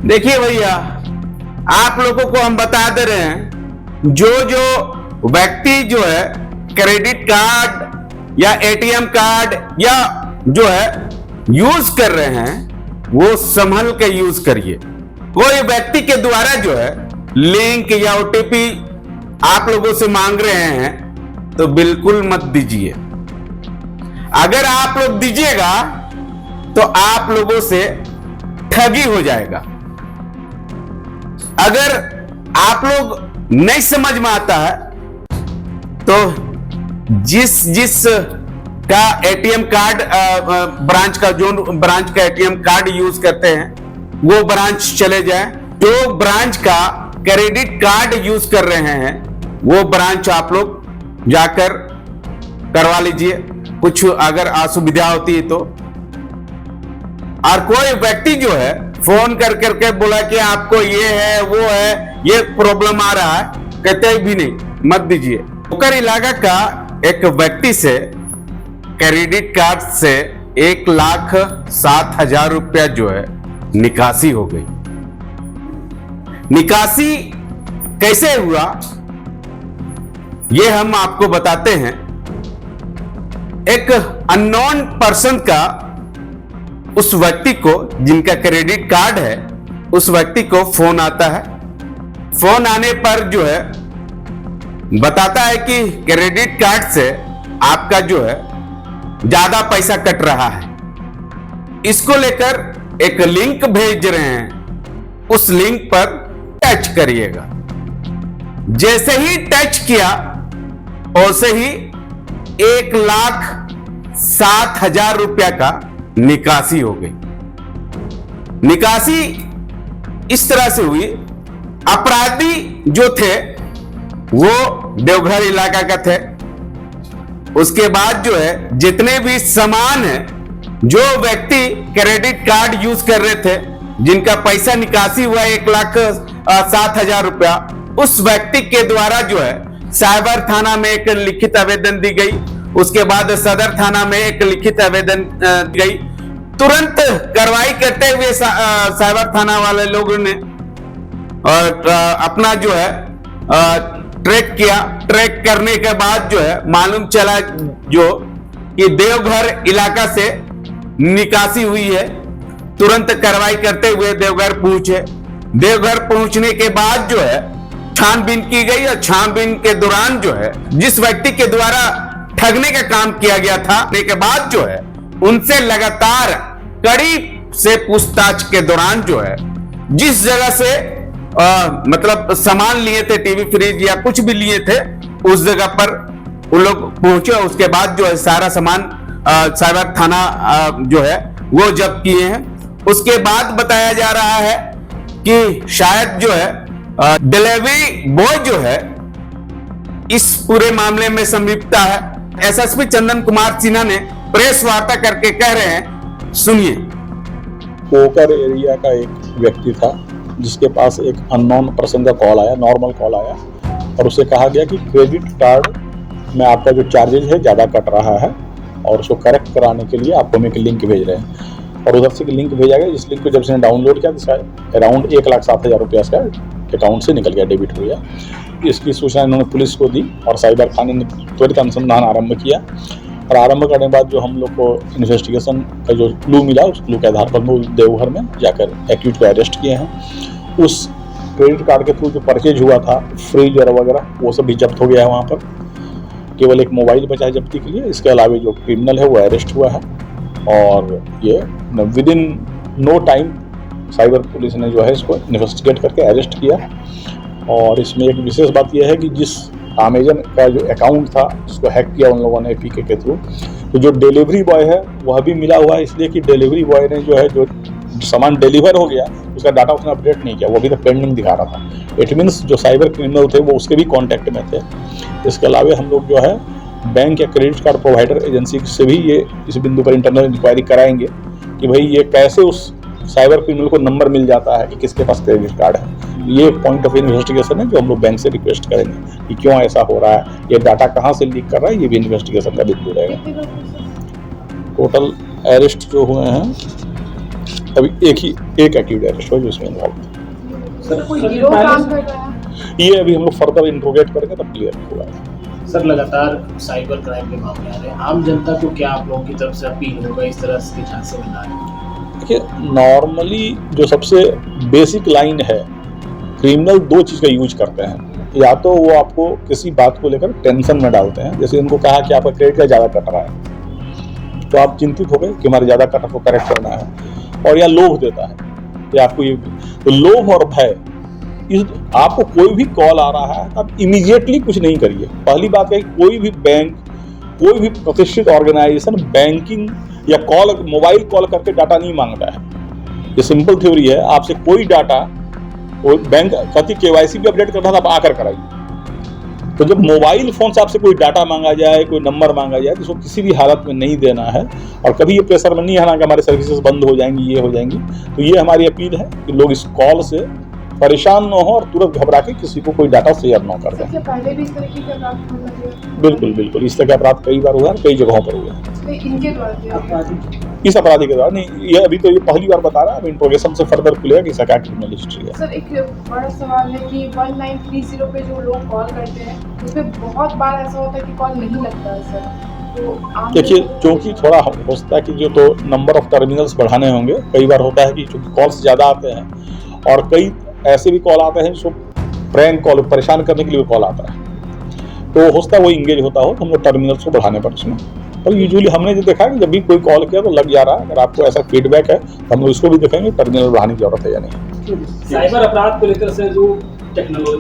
देखिए भैया, आप लोगों को हम बता दे रहे हैं, जो जो व्यक्ति जो है क्रेडिट कार्ड या एटीएम कार्ड या जो है यूज कर रहे हैं, वो संभल के यूज करिए। कोई व्यक्ति के द्वारा जो है लिंक या ओटीपी आप लोगों से मांग रहे हैं तो बिल्कुल मत दीजिए। अगर आप लोग दीजिएगा तो आप लोगों से ठगी हो जाएगा। अगर आप लोग नहीं समझ में आता है तो जिस का एटीएम कार्ड ब्रांच का, जो ब्रांच का एटीएम कार्ड यूज करते हैं वो ब्रांच चले जाए। जो ब्रांच का क्रेडिट कार्ड यूज कर रहे हैं वो ब्रांच आप लोग जाकर करवा लीजिए, कुछ अगर असुविधा होती है तो। और कोई व्यक्ति जो है फोन कर करके बोला कि आपको ये है वो है, ये प्रॉब्लम आ रहा है, कहते भी नहीं, मत दीजिए। बोकारो इलाका का एक व्यक्ति से क्रेडिट कार्ड से 1,07,000 रुपया जो है निकासी हो गई। निकासी कैसे हुआ ये हम आपको बताते हैं। एक अननोन पर्सन का, उस व्यक्ति को जिनका क्रेडिट कार्ड है, उस व्यक्ति को फोन आता है। फोन आने पर जो है बताता है कि क्रेडिट कार्ड से आपका जो है ज्यादा पैसा कट रहा है। इसको लेकर एक लिंक भेज रहे हैं, उस लिंक पर टच करिएगा। जैसे ही टच किया वैसे ही 1,07,000 रुपया का निकासी हो गई। निकासी इस तरह से हुई, अपराधी जो थे वो देवघर इलाका का थे। उसके बाद जो है जितने भी सामान है, जो व्यक्ति क्रेडिट कार्ड यूज कर रहे थे, जिनका पैसा निकासी हुआ 1,07,000 रुपया, उस व्यक्ति के द्वारा जो है साइबर थाना में एक लिखित आवेदन दी गई। उसके बाद सदर थाना में एक लिखित आवेदन दी गई। तुरंत कार्रवाई करते हुए साइबर थाना वाले लोगों ने और अपना जो है ट्रैक किया। ट्रैक करने के बाद जो है मालूम चला जो कि देवघर इलाका से निकासी हुई है। तुरंत कार्रवाई करते हुए देवघर पहुंचे। देवघर पहुंचने के बाद जो है छानबीन की गई और छानबीन के दौरान जो है जिस व्यक्ति के द्वारा ठगने का काम किया गया था, के बाद जो है उनसे लगातार कड़ी से पूछताछ के दौरान जो है जिस जगह से मतलब सामान लिए थे, टीवी फ्रिज या कुछ भी लिए थे, उस जगह पर उन लोग पहुंचे। उसके बाद जो है सारा सामान साइबर थाना जो है वो जब्त किए हैं। उसके बाद बताया जा रहा है कि शायद जो है डिलीवरी बॉय जो है इस पूरे मामले में संलिप्त है। एसएसपी चंदन कुमार सिन्हा ने प्रेस वार्ता करके कह रहे हैं, सुनिए। बोकारो एरिया का एक व्यक्ति था जिसके पास एक अननोन पर्सन का कॉल आया, नॉर्मल कॉल आया, और उसे कहा गया कि क्रेडिट कार्ड में आपका जो चार्जेज है ज़्यादा कट रहा है और उसको करेक्ट कराने के लिए आपको हम एक लिंक भेज रहे हैं। और उधर से लिंक भेजा गया, जिस लिंक को जब से डाउनलोड किया तो अराउंड 1,07,000 रुपया इसका अकाउंट से निकल गया, डेबिट हो गया। इसकी सूचना इन्होंने पुलिस को दी और साइबर थाने ने त्वरित अनुसंधान आरंभ किया। और आरंभ करने के बाद जो हम लोग को इन्वेस्टिगेशन का जो क्लू मिला, उस क्लू के आधार पर वो देवघर में जाकर एक्यूज को अरेस्ट किए हैं। उस क्रेडिट कार्ड के थ्रू जो परचेज हुआ था, फ्रिज और वगैरह, वो सब भी जब्त हो गया है। वहाँ पर केवल एक मोबाइल बचा है जब्ती के लिए। इसके अलावा जो क्रिमिनल है वो अरेस्ट हुआ है और ये within no time cyber police ने जो है इसको इन्वेस्टिगेट करके अरेस्ट किया। और इसमें एक विशेष बात यह है कि जिस अमेजन का जो अकाउंट था उसको हैक किया उन लोगों ने एपीके के थ्रू, तो जो डिलीवरी बॉय है वह भी मिला हुआ है, इसलिए कि डिलीवरी बॉय ने जो है जो सामान डिलीवर हो गया उसका डाटा उसने अपडेट नहीं किया, वो अभी तक पेंडिंग दिखा रहा था। इट मीन्स जो साइबर क्रिमिनल थे वो उसके भी कॉन्टैक्ट में थे। इसके अलावा हम लोग जो है बैंक या क्रेडिट कार्ड प्रोवाइडर एजेंसी से भी ये इस बिंदु पर इंटरनल इंक्वायरी कराएंगे कि भाई ये कैसे उस साइबर क्रिमिनल को नंबर मिल जाता है कि किसके पास क्रेडिट कार्ड है। ये पॉइंट ऑफ इन्वेस्टिगेशन है जो हम लोग बैंक से रिक्वेस्ट करेंगे कि क्यों ऐसा हो रहा है, ये डाटा कहाँ से लीक कर रहा है, ये भी इन्वेस्टिगेशन का बिंदु रहेगा। टोटल अरेस्ट जो हुए हैं अभी एक एक्यूट अरेस्ट हुआ जो इसमें इन्वॉल्व था। सर कोई गिरोह काम कर रहा है? ये अभी हम लोग फर्दर इंट्रोगेट करेंगे तब क्लियर होगा। सर लगातार साइबर क्राइम के मामले आ रहे हैं, आम जनता को क्या आप लोगों की तरफ से अपील होगा इस तरह के झांसे में ना आए? देखिए, नॉर्मली जो सबसे बेसिक लाइन है, क्रिमिनल दो चीज़ का यूज करते हैं। या तो वो आपको किसी बात को लेकर टेंशन में डालते हैं, जैसे उनको कहा कि आपका क्रेडिट कार्ड ज़्यादा कट रहा है तो आप चिंतित हो गए कि हमारे ज़्यादा कट को करेक्ट करना है, और या लोभ देता है कि आपको ये, तो लोभ और भय, इस आपको कोई भी कॉल आ रहा है आप इमीडिएटली कुछ नहीं करिए। पहली बात है कि कोई भी बैंक, कोई भी प्रतिष्ठित ऑर्गेनाइजेशन बैंकिंग या कॉल, मोबाइल कॉल करके डाटा नहीं मांगता है। ये सिंपल थ्योरी है। आपसे कोई डाटा, वो बैंक कहती KYC भी अपडेट करना था, आप आकर कराइए। तो जब मोबाइल फोन से आपसे कोई डाटा मांगा जाए, कोई नंबर मांगा जाए, तो उसको किसी भी हालत में नहीं देना है। और कभी ये प्रेशर में नहीं आना कि हमारे सर्विसेज बंद हो जाएंगी, ये हो जाएंगी। तो ये हमारी अपील है कि लोग इस कॉल से परेशान न हो और तुरंत घबरा के किसी को कोई डाटा शेयर न कर दें। पहले भी इस तरीके के अपराध होने लगे? बिल्कुल बिल्कुल, इस तरह के अपराध कई बार हुआ है, कई जगहों पर हुआ है। इनके द्वारा इस अपराधी के द्वारा नहीं, ये अभी तो ये पहली बार बता रहा है, अब इंट्रोगेशन से फर्दर खुलेगा कि इसका क्या क्रिमिनल हिस्ट्री है। सर एक बड़ा सवाल है कि 1930 पे जो लोग कॉल करते हैं उसमें बहुत बार ऐसा होता है कि कॉल नहीं लगता है सर। तो देखिए, क्योंकि थोड़ा हो सकता है कि जो तो नंबर ऑफ टर्मिनल्स बढ़ाने होंगे, कई बार होता है कि चूंकि कॉल्स ज़्यादा आते हैं और कई ऐसे भी कॉल आते हैं जो प्रैंक कॉल, परेशान करने के लिए कॉल आता है, तो हो सकता है वो इंगेज होता हो, तो हम लोग टर्मिनल्स को बढ़ाने पर उसमें। और यूजुअली हमने जो देखा है कि जब भी कोई कॉल किया तो लग जा रहा है। अगर आपको ऐसा फीडबैक है तो हम लोग इसको भी देखेंगे टर्मिनल बढ़ाने की जरूरत है या नहीं। साइबर अपराध को लेकर से जो टेक्नोलॉजी